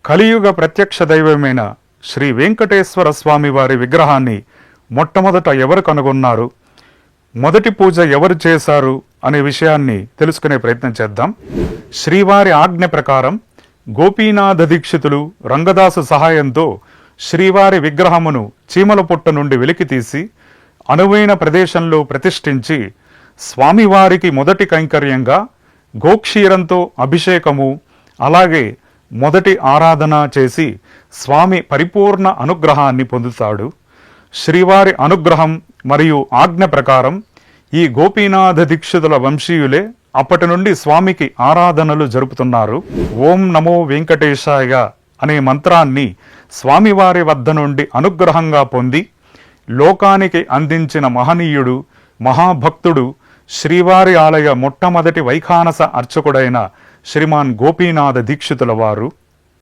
కలియుగ ప్రత్యక్ష దైవమైన శ్రీ వెంకటేశ్వర స్వామి వారి విగ్రహాన్ని మొట్టమొదట ఎవరు కనుగొన్నారు, మొదటి పూజ ఎవరు చేశారు అనే విషయాన్ని తెలుసుకునే ప్రయత్నం చేద్దాం. శ్రీవారి ఆజ్ఞ ప్రకారం గోపీనాథ దీక్షితులు రంగదాసు సహాయంతో శ్రీవారి విగ్రహమును చీమల పుట్ట నుండి వెలికితీసి అనువైన ప్రదేశంలో ప్రతిష్ఠించి స్వామివారికి మొదటి కైంకర్యంగా గోక్షీరంతో అభిషేకము, అలాగే మొదటి ఆరాధన చేసి స్వామి పరిపూర్ణ అనుగ్రహాన్ని పొందుతాడు. శ్రీవారి అనుగ్రహం మరియు ఆజ్ఞ ప్రకారం ఈ గోపీనాథ దీక్షితుల వంశీయులే అప్పటి నుండి స్వామికి ఆరాధనలు జరుపుతున్నారు. ఓం నమో వెంకటేశాయ అనే మంత్రాన్ని స్వామివారి వద్ద నుండి అనుగ్రహంగా పొంది లోకానికి అందించిన మహనీయుడు, మహాభక్తుడు, శ్రీవారి ఆలయ మొట్టమొదటి వైఖానస అర్చకుడైన శ్రీమాన్ గోపీనాథ దీక్షితుల వారు.